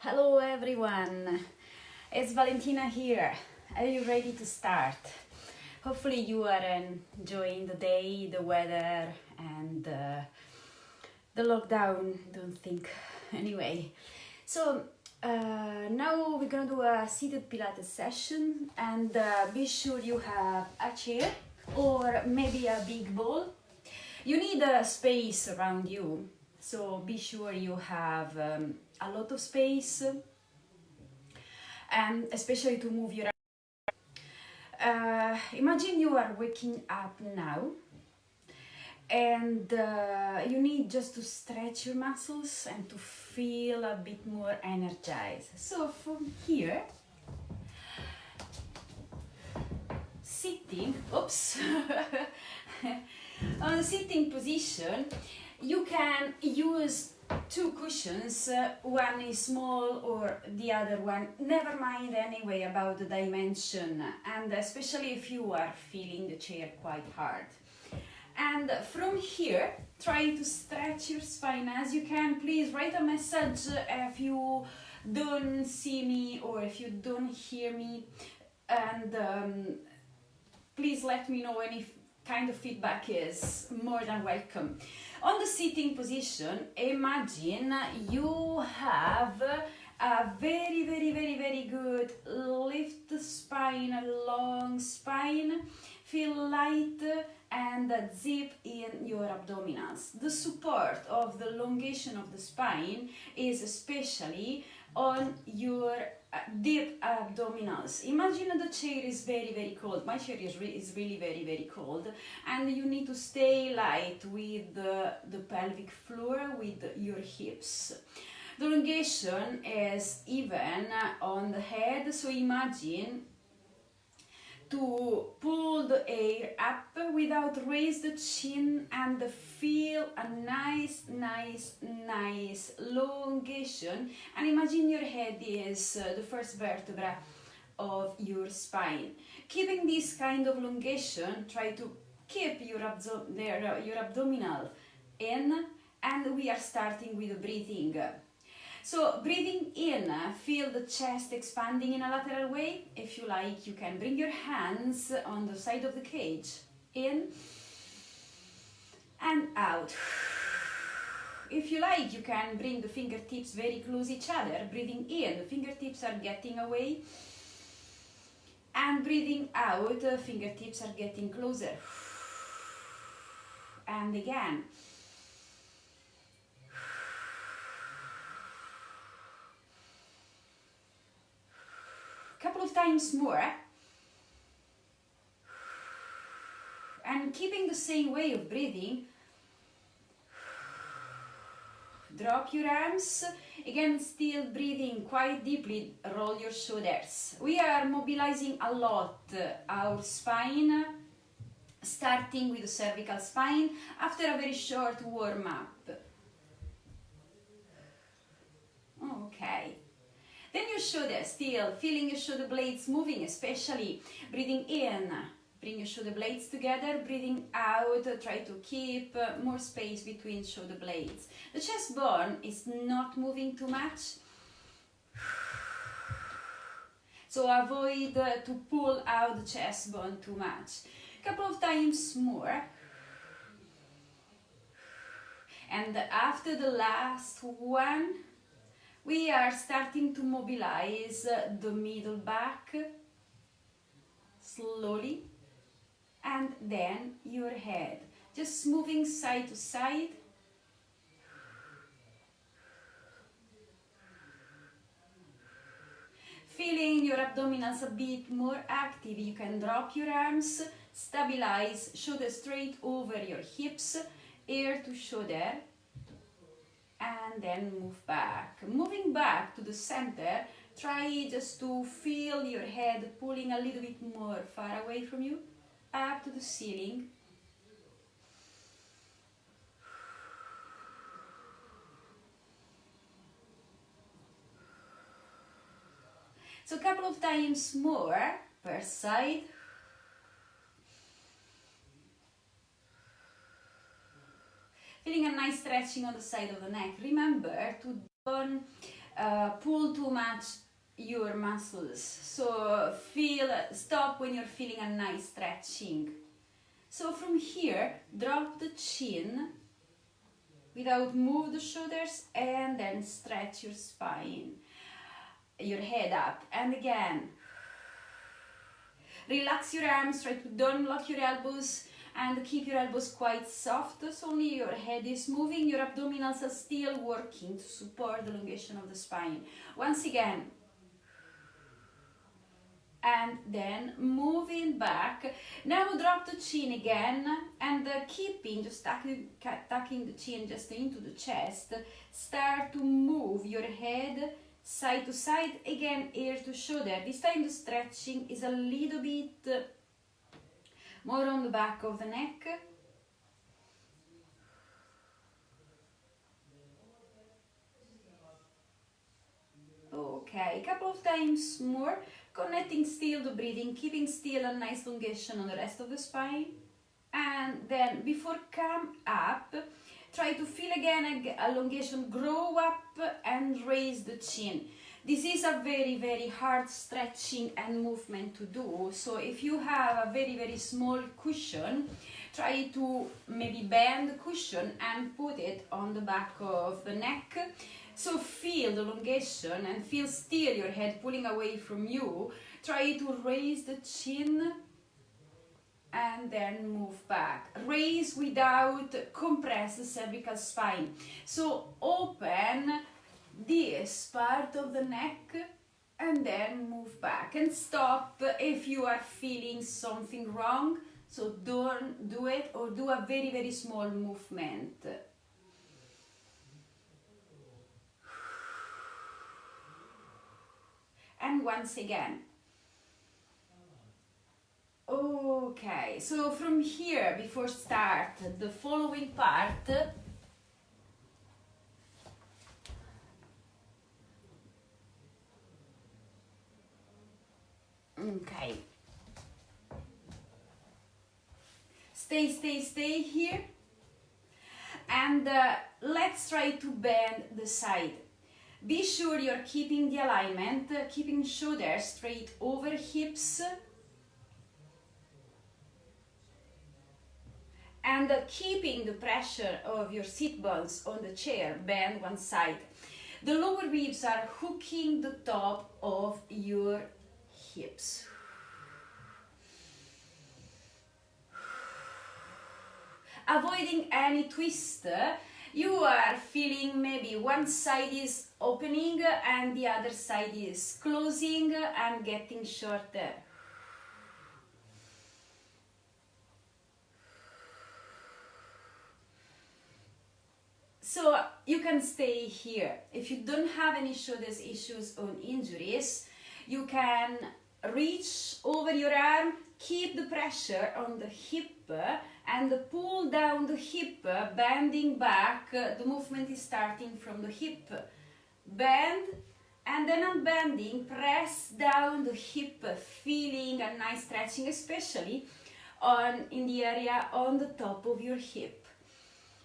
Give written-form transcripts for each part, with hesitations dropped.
Hello everyone, it's Valentina here. Are you ready to start? Hopefully you are enjoying the day, the weather and the lockdown, don't think. Anyway, so now we're gonna do a seated Pilates session and be sure you have a chair or maybe a big ball. You need a space around you, so be sure you have a lot of space, and especially to move your imagine you are waking up now and you need just to stretch your muscles and to feel a bit more energized. So from here, sitting, oops, on the sitting position, you can use two cushions, one is small or the other one, never mind anyway about the dimension, and especially if you are feeling the chair quite hard. And from here, try to stretch your spine as you can. Please write a message if you don't see me or if you don't hear me, and please let me know any kind of feedback is more than welcome. On the sitting position, imagine you have a very good lift the spine, a long spine, feel light and zip in your abdominals. The support of the elongation of the spine is especially on your deep abdominals. Imagine the chair is very cold. My chair is really very cold, and you need to stay light with the pelvic floor, with your hips. The elongation is even on the head, so imagine to pull the air up without raise the chin and feel a nice elongation, and imagine your head is the first vertebra of your spine. Keeping this kind of elongation, try to keep your abdominal in, and we are starting with the breathing. So breathing in, feel the chest expanding in a lateral way. If you like, you can bring your hands on the side of the cage, in and out. If you like, you can bring the fingertips very close each other. Breathing in, the fingertips are getting away, and breathing out, the fingertips are getting closer. And again. Couple of times more, and keeping the same way of breathing, drop your arms, again still breathing quite deeply, roll your shoulders. We are mobilizing a lot our spine, starting with the cervical spine after a very short warm-up. Okay. Then your shoulders, still feeling your shoulder blades moving, especially breathing in, bring your shoulder blades together, breathing out, try to keep more space between shoulder blades. The chest bone is not moving too much, so avoid to pull out the chest bone too much. A couple of times more. And after the last one, we are starting to mobilize the middle back slowly, and then your head, just moving side to side. Feeling your abdominals a bit more active, you can drop your arms, stabilize, shoulder straight over your hips, ear to shoulder, and then move back. Moving back to the center, try just to feel your head pulling a little bit more far away from you, up to the ceiling. So a couple of times more per side. Feeling a nice stretching on the side of the neck. Remember to don't pull too much your muscles. So stop when you're feeling a nice stretching. So from here, drop the chin without move the shoulders, and then stretch your spine, your head up, and again. Relax your arms, try to don't lock your elbows and keep your elbows quite soft, so only your head is moving, your abdominals are still working to support the elongation of the spine. Once again, and then moving back. Now drop the chin again, and keeping, just tucking the chin just into the chest. Start to move your head side to side, again ear to shoulder. This time the stretching is a little bit more on the back of the neck. Okay, a couple of times more, connecting still the breathing, keeping still a nice elongation on the rest of the spine. And then before come up, try to feel again elongation, grow up and raise the chin. This is a very, very hard stretching and movement to do. So if you have a very, very small cushion, try to maybe bend the cushion and put it on the back of the neck. So feel the elongation and feel still your head pulling away from you. Try to raise the chin and then move back. Raise without compress the cervical spine. So open this part of the neck and then move back, and stop if you are feeling something wrong. So don't do it, or do a very, very small movement. And once again. Okay, so from here, before start the following part, okay, stay here, and let's try to bend the side. Be sure you're keeping the alignment, keeping shoulders straight over hips, and keeping the pressure of your sit bones on the chair, bend one side. The lower ribs are hooking the top of your hips. Avoiding any twist. You are feeling maybe one side is opening and the other side is closing and getting shorter. So you can stay here. If you don't have any shoulders issues or injuries, you can reach over your arm, keep the pressure on the hip and pull down the hip, bending back. The movement is starting from the hip. Bend and then unbending, press down the hip, feeling a nice stretching, especially in the area on the top of your hip.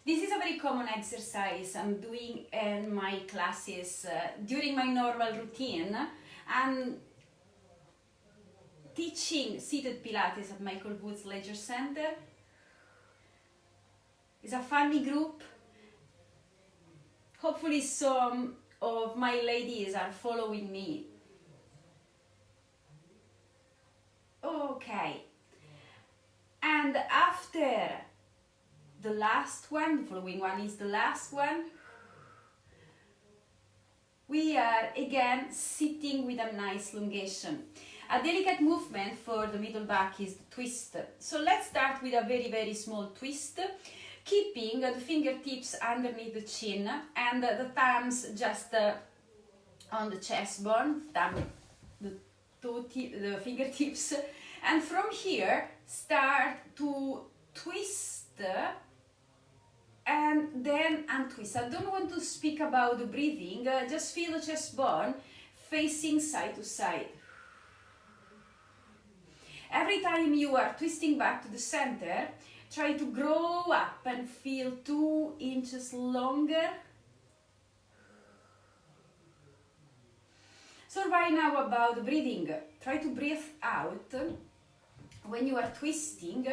This is a very common exercise I'm doing in my classes during my normal routine. I'm teaching seated Pilates at Michael Woods Leisure Center. It's a funny group. Hopefully some of my ladies are following me. Okay. And after the last one, the following one is the last one, we are again sitting with a nice elongation. A delicate movement for the middle back is the twist. So let's start with a very, very small twist, keeping the fingertips underneath the chin and the thumbs just on the chest bone, the fingertips. And from here, start to twist and then untwist. I don't want to speak about the breathing, just feel the chest bone facing side to side. Every time you are twisting back to the center, try to grow up and feel 2 inches longer. right now about breathing. Try to breathe out when you are twisting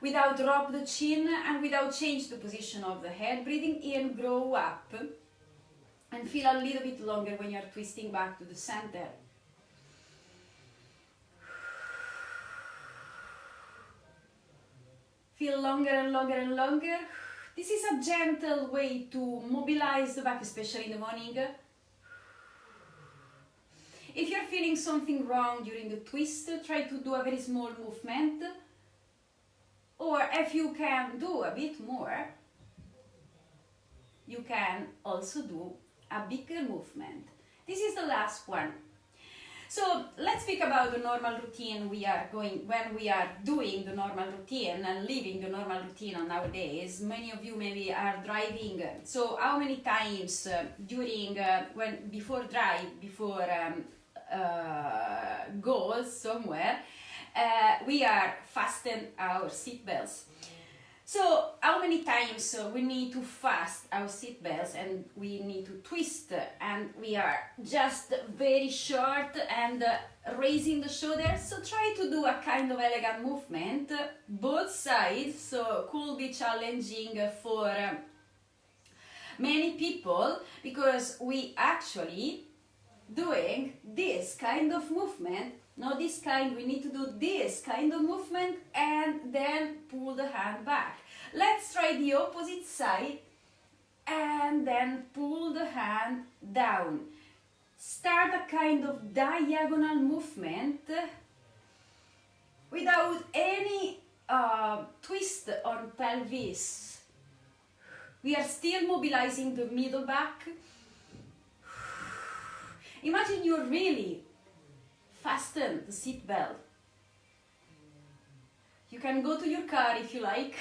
without drop the chin and without change the position of the head. Breathing in, grow up, and feel a little bit longer when you are twisting back to the center. Feel longer and longer and longer. This is a gentle way to mobilize the back, especially in the morning. If you're feeling something wrong during the twist, try to do a very small movement. Or if you can do a bit more, you can also do a bigger movement. This is the last one. So let's speak about the normal routine when we are doing the normal routine and living the normal routine nowadays. Many of you maybe are driving. So how many times before go somewhere, we are fasten our seatbelts. So how many times we need to fasten our seatbelts and we need to twist, and we are just very short and raising the shoulders. So try to do a kind of elegant movement, both sides, so could be challenging for many people, because we actually doing this kind of movement. Not this kind, we need to do this kind of movement and then pull the hand back. Let's try the opposite side and then pull the hand down. Start a kind of diagonal movement without any twist on pelvis. We are still mobilizing the middle back. Imagine you really fasten the seat belt. You can go to your car if you like.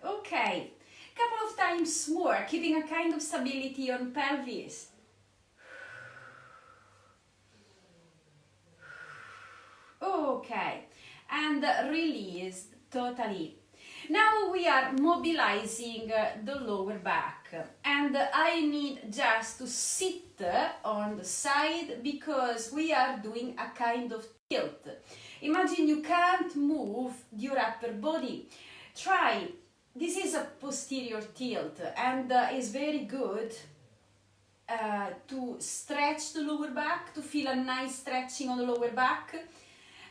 Okay, couple of times more, keeping a kind of stability on pelvis. Okay, and release totally. Now we are mobilizing the lower back, and I need just to sit on the side because we are doing a kind of tilt. Imagine you can't move your upper body. Try, this is a posterior tilt, and is very good to stretch the lower back, to feel a nice stretching on the lower back.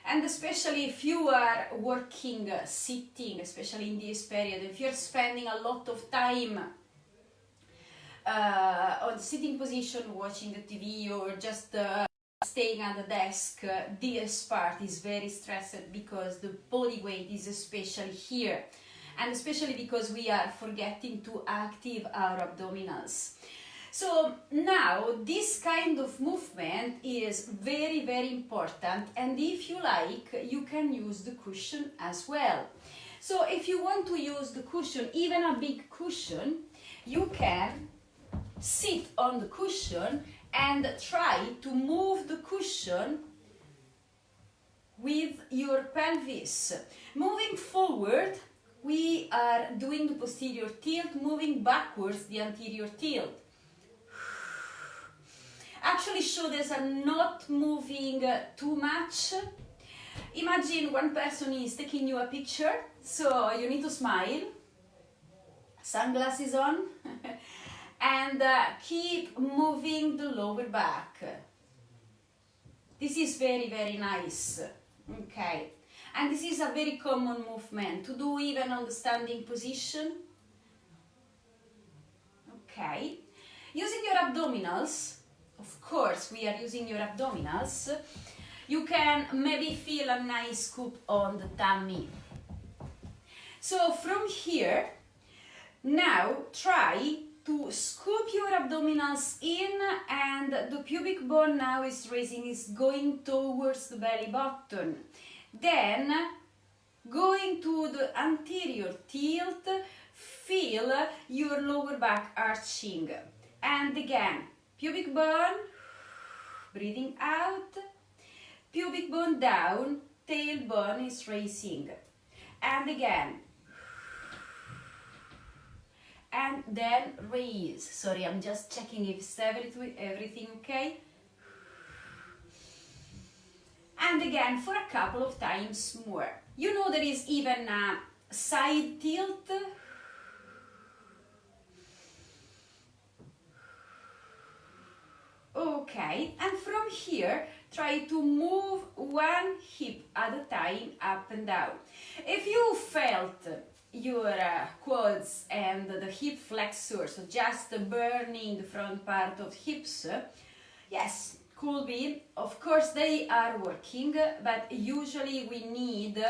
And especially if you are working sitting, especially in this period, if you're spending a lot of time on sitting position, watching the TV, or just staying at the desk, this part is very stressed because the body weight is especially here, and especially because we are forgetting to active our abdominals. So now this kind of movement is very, very important, and if you like, you can use the cushion as well. So if you want to use the cushion, even a big cushion, you can sit on the cushion and try to move the cushion with your pelvis. Moving forward, we are doing the posterior tilt, moving backwards the anterior tilt. Actually, shoulders are not moving too much. Imagine one person is taking you a picture, so you need to smile, sunglasses on, and keep moving the lower back. This is very, very nice. Okay, and this is a very common movement to do even on the standing position. Okay, using your abdominals. Of course, we are using your abdominals. You can maybe feel a nice scoop on the tummy. So from here, now try to scoop your abdominals in, and the pubic bone now is raising, is going towards the belly button. Then, going to the anterior tilt, feel your lower back arching. And again, pubic bone, breathing out, pubic bone down, tailbone is raising. And again. and then raise. Sorry, I'm just checking if it's everything okay. And again for a couple of times more. You know, there is even a side tilt. Okay, and from here try to move one hip at a time up and down. If you felt your quads and the hip flexors, so just burning the front part of hips, yes, could be. Of course they are working, but usually we need,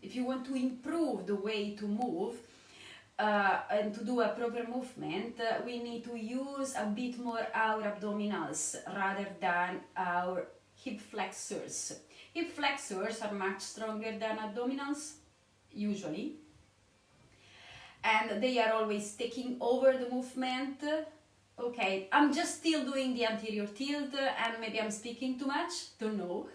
if you want to improve the way to move and to do a proper movement, we need to use a bit more our abdominals rather than our hip flexors. Hip flexors are much stronger than abdominals, usually, and they are always taking over the movement. Okay, I'm just still doing the anterior tilt and maybe I'm speaking too much, don't know.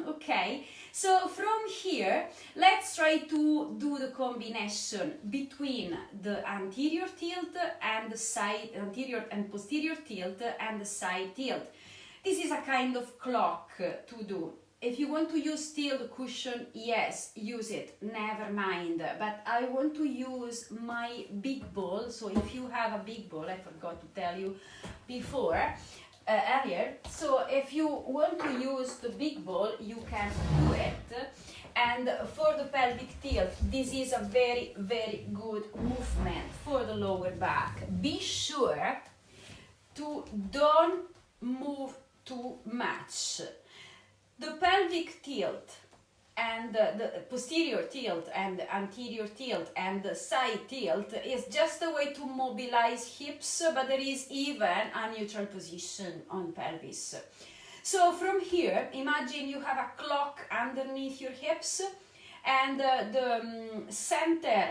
Okay, so from here, let's try to do the combination between the anterior tilt and the side, anterior and posterior tilt and the side tilt. This is a kind of clock to do. If you want to use still the cushion, yes, use it, never mind. But I want to use my big ball. So if you have a big ball, I forgot to tell you before, earlier. So if you want to use the big ball, you can do it. And for the pelvic tilt, this is a very, very good movement for the lower back. Be sure to don't move too much. The pelvic tilt and the posterior tilt and the anterior tilt and the side tilt is just a way to mobilize hips, but there is even a neutral position on pelvis. So from here, imagine you have a clock underneath your hips and the center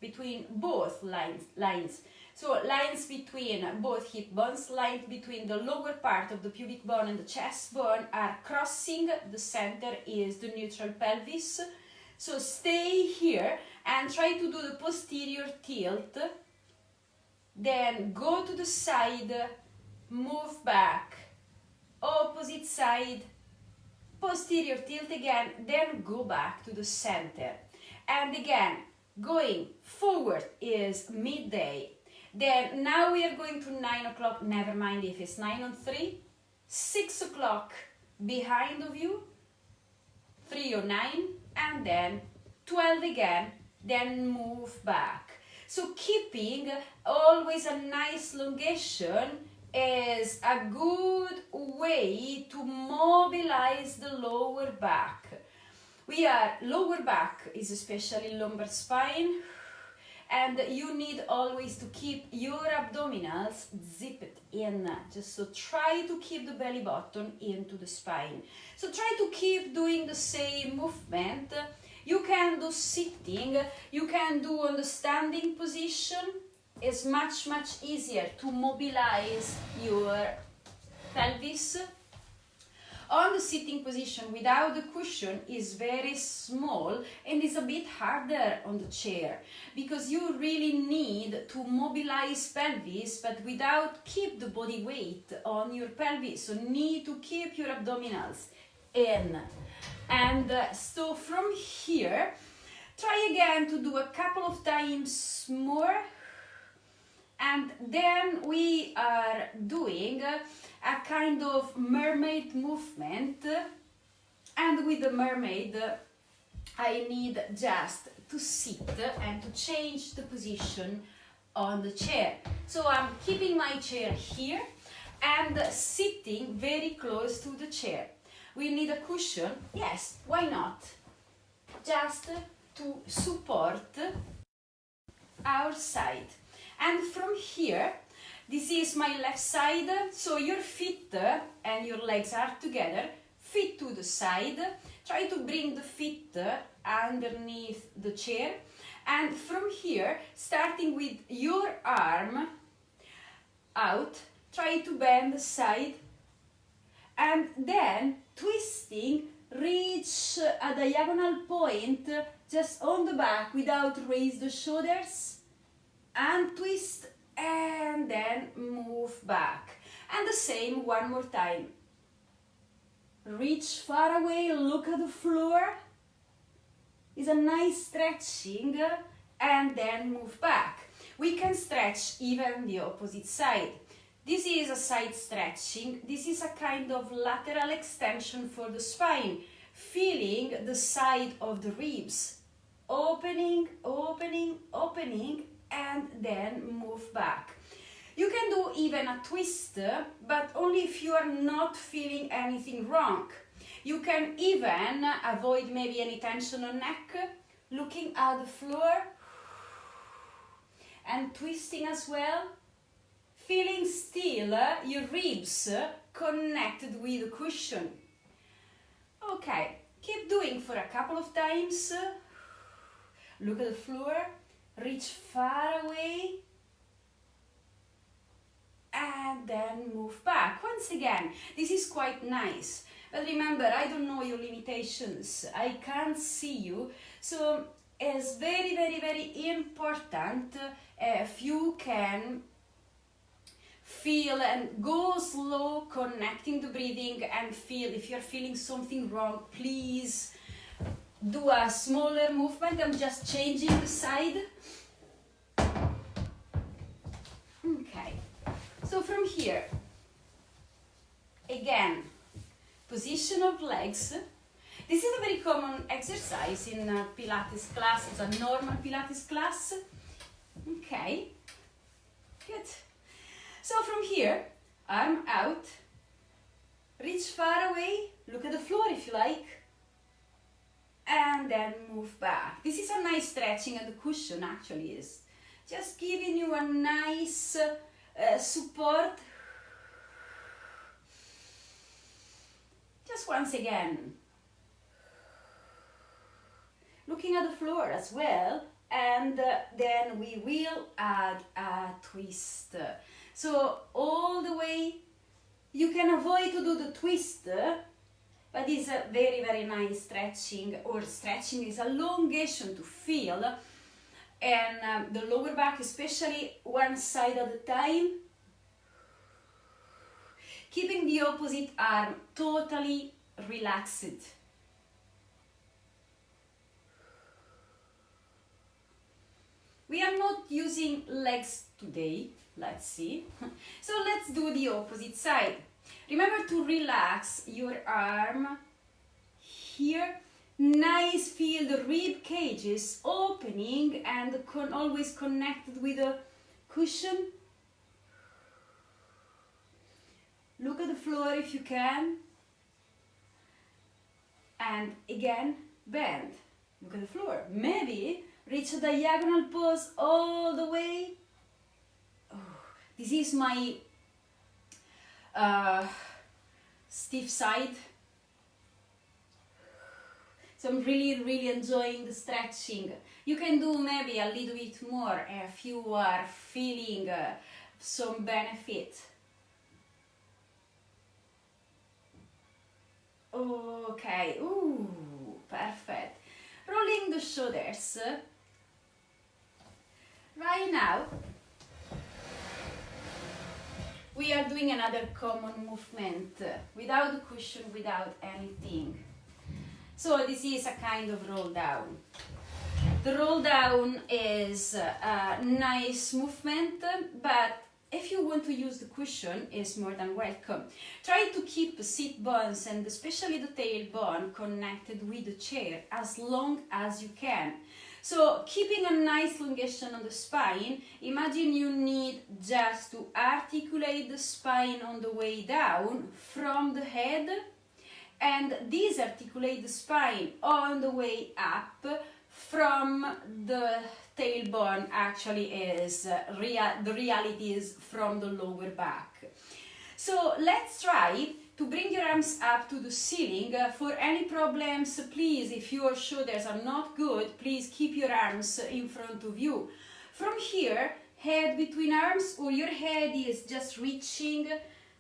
between both lines. So lines between both hip bones, lines between the lower part of the pubic bone and the chest bone are crossing. The center is the neutral pelvis. So stay here and try to do the posterior tilt. Then go to the side, move back, opposite side, posterior tilt again, then go back to the center. And again, going forward is midday. Then now we are going to 9 o'clock, never mind if it's 9 on 3, 6 o'clock behind of you, 3 or 9, and then 12 again, then move back. So keeping always a nice elongation is a good way to mobilize the lower back. Lower back is especially lumbar spine, and you need always to keep your abdominals zipped in. Just so try to keep the belly button into the spine. So try to keep doing the same movement. You can do sitting, you can do on the standing position. It's much easier to mobilize your pelvis. On the sitting position without the cushion is very small and is a bit harder on the chair because you really need to mobilize pelvis but without keep the body weight on your pelvis. So need to keep your abdominals in. And so from here, try again to do a couple of times more. And then we are doing a kind of mermaid movement, and with the mermaid I need just to sit and to change the position on the chair. So I'm keeping my chair here and sitting very close to the chair. We need a cushion, yes, why not? Just to support our side. And from here, this is my left side, so your feet and your legs are together, feet to the side. Try to bring the feet underneath the chair. And from here, starting with your arm out, try to bend the side. And then twisting, reach a diagonal point just on the back without raise the shoulders. untwist, and then move back. And the same one more time. Reach far away, look at the floor. It's a nice stretching, and then move back. We can stretch even the opposite side. This is a side stretching. This is a kind of lateral extension for the spine, feeling the side of the ribs. Opening, opening, opening, and then move back. You can do even a twist, but only if you are not feeling anything wrong. You can even avoid maybe any tension on neck, looking at the floor and twisting as well. Feeling still your ribs connected with the cushion. Okay, keep doing for a couple of times. Look at the floor, reach far away, and then move back. Once again, this is quite nice. But remember, I don't know your limitations. I can't see you. So it's very, very, very important if you can feel and go slow, connecting the breathing, and feel if you're feeling something wrong, please do a smaller movement. I'm just changing the side. Okay, so from here, again, position of legs. This is a very common exercise in Pilates class. It's a normal Pilates class. Okay, good. So from here, arm out, reach far away, look at the floor if you like, and then move back. This is a nice stretching, and the cushion actually is just giving you a nice support. Just once again, looking at the floor as well, and then we will add a twist. So all the way, you can avoid to do the twist, but it's a very, very nice stretching, or stretching is elongation to feel, and the lower back, especially one side at a time, keeping the opposite arm totally relaxed. We are not using legs today, let's see. So let's do the opposite side. Remember to relax your arm here. Nice, feel the rib cages opening and always connected with the cushion. Look at the floor if you can. And again, bend. Look at the floor. Maybe reach a diagonal pose all the way. Oh, this is my stiff side. So I'm really, really enjoying the stretching. You can do maybe a little bit more if you are feeling some benefit. Okay, ooh, perfect. Rolling the shoulders. Right now, we are doing another common movement without the cushion, without anything. So this is a kind of roll down. The roll down is a nice movement, but if you want to use the cushion, it's more than welcome. Try to keep the sit bones and especially the tailbone connected with the chair as long as you can. So keeping a nice elongation on the spine, imagine you need just to articulate the spine on the way down from the head, and disarticulate the spine on the way up from the tailbone. Actually is the reality is from the lower back. So let's try to bring your arms up to the ceiling. For any problems, please, if your shoulders are not good, please keep your arms in front of you. From here, head between arms, or your head is just reaching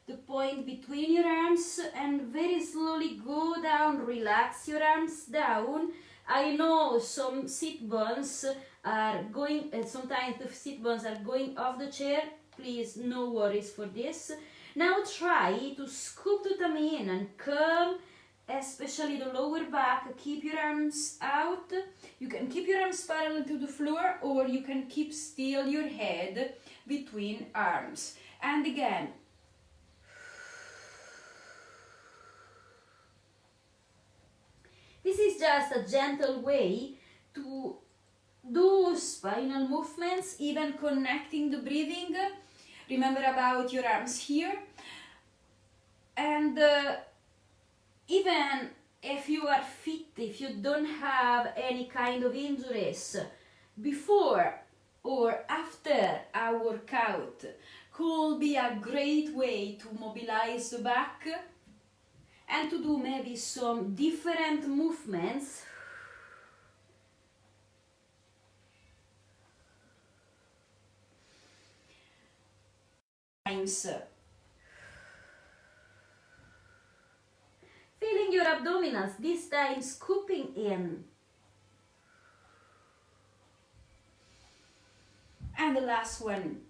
the point between your arms, and very slowly go down, relax your arms down. I know some sit bones are going, sometimes the sit bones are going off the chair. Please, no worries for this. Now try to scoop the tummy in and curl, especially the lower back. Keep your arms out. You can keep your arms parallel to the floor, or you can keep still your head between arms. And again, this is just a gentle way to do spinal movements, even connecting the breathing. Remember about your arms here. And even if you are fit, if you don't have any kind of injuries, before or after a workout could be a great way to mobilize the back and to do maybe some different movements. Feeling your abdominals, this time scooping in. And the last one.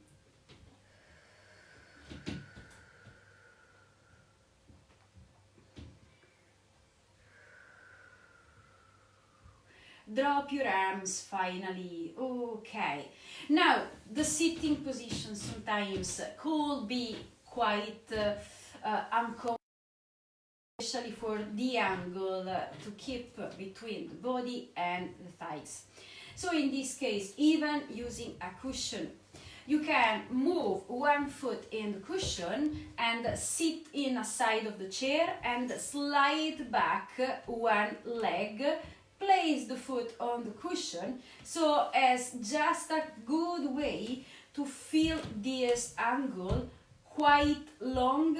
Drop your arms finally. Okay. Now, the sitting position sometimes could be quite uncomfortable, especially for the angle to keep between the body and the thighs. So in this case, even using a cushion, you can move one foot in the cushion and sit in a side of the chair and slide back one leg. Place the foot on the cushion, so as just a good way to feel this angle quite long.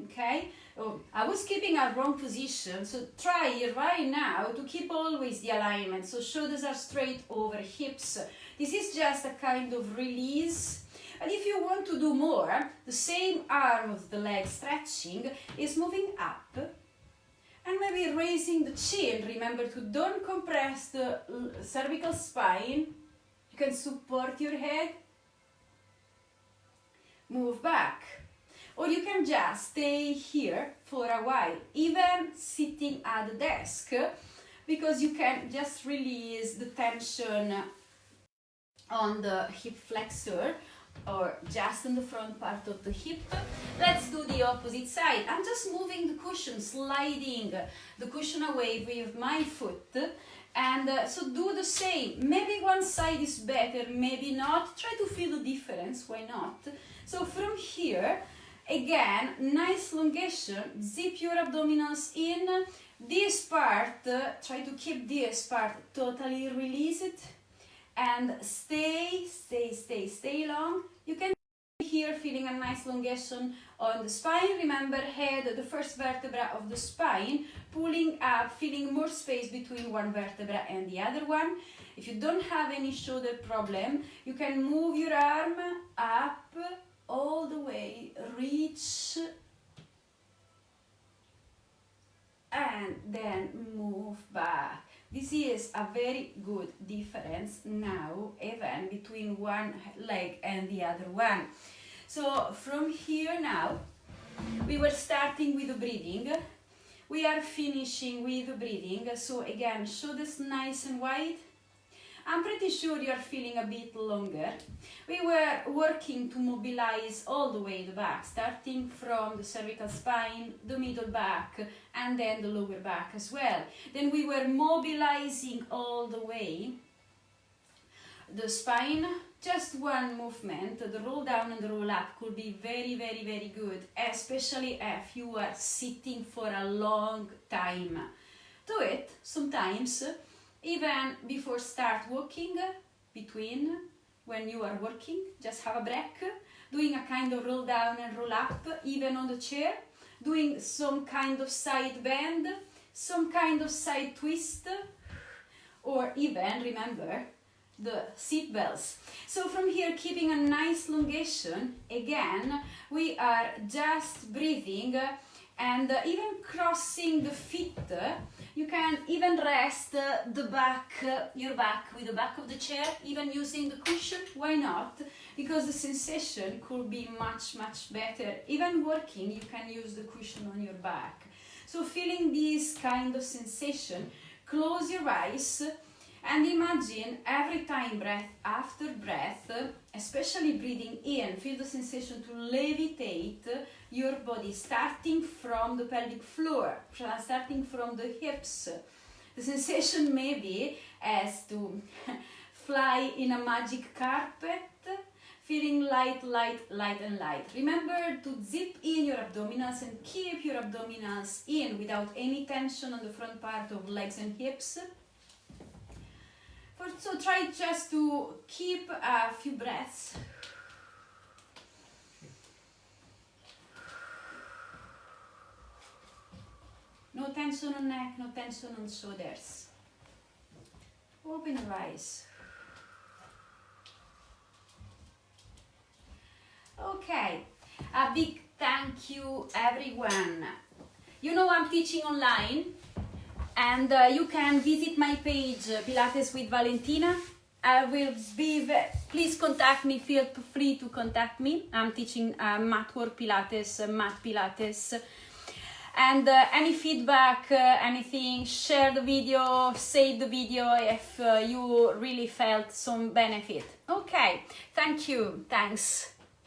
Okay, oh, I was keeping a wrong position, so try right now to keep always the alignment, so shoulders are straight over hips. This is just a kind of release. And if you want to do more, the same arm of the leg stretching is moving up and maybe raising the chin. Remember to don't compress the cervical spine. You can support your head. Move back. Or you can just stay here for a while, even sitting at the desk, because you can just release the tension on the hip flexor or just in the front part of the hip. Let's do the opposite side. I'm just moving the cushion, sliding the cushion away with my foot, and so do the same. Maybe one side is better, maybe not. Try to feel the difference, why not? So from here, again, nice elongation, zip your abdominals in. This part, try to keep this part totally release it. And stay long. You can be here feeling a nice elongation on the spine. Remember, head, the first vertebra of the spine, pulling up, feeling more space between one vertebra and the other one. If you don't have any shoulder problem, you can move your arm up all the way, reach, and then move back. This is a very good difference now, even between one leg and the other one. So from here now, we were starting with the breathing. We are finishing with the breathing. So again, shoulders nice and wide. I'm pretty sure you are feeling a bit longer. We were working to mobilize all the way the back, starting from the cervical spine, the middle back, and then the lower back as well. Then we were mobilizing all the way the spine. Just one movement, the roll down and the roll up could be very good, especially if you are sitting for a long time. Do it sometimes. Even before start walking, between when you are working, just have a break, doing a kind of roll down and roll up, even on the chair, doing some kind of side bend, some kind of side twist, or even, remember, the seat belts. So from here, keeping a nice elongation, again, we are just breathing and even crossing the feet. You can even rest the back, your back with the back of the chair, even using the cushion. Why not? Because the sensation could be much better. Even working, you can use the cushion on your back. So feeling this kind of sensation, close your eyes and imagine every time, breath after breath, especially breathing in, feel the sensation to levitate your body, starting from the pelvic floor, starting from the hips. The sensation maybe as to fly in a magic carpet, feeling light. Remember to zip in your abdominals and keep your abdominals in without any tension on the front part of legs and hips. So try just to keep a few breaths. No tension on neck, no tension on shoulders. Open your eyes. Okay, a big thank you everyone. You know I'm teaching online, and you can visit my page Pilates with Valentina. I will be, please contact me, feel free to contact me. I'm teaching mat work Pilates, mat Pilates. And any feedback, anything, share the video, save the video if you really felt some benefit. Okay, thank you, thanks.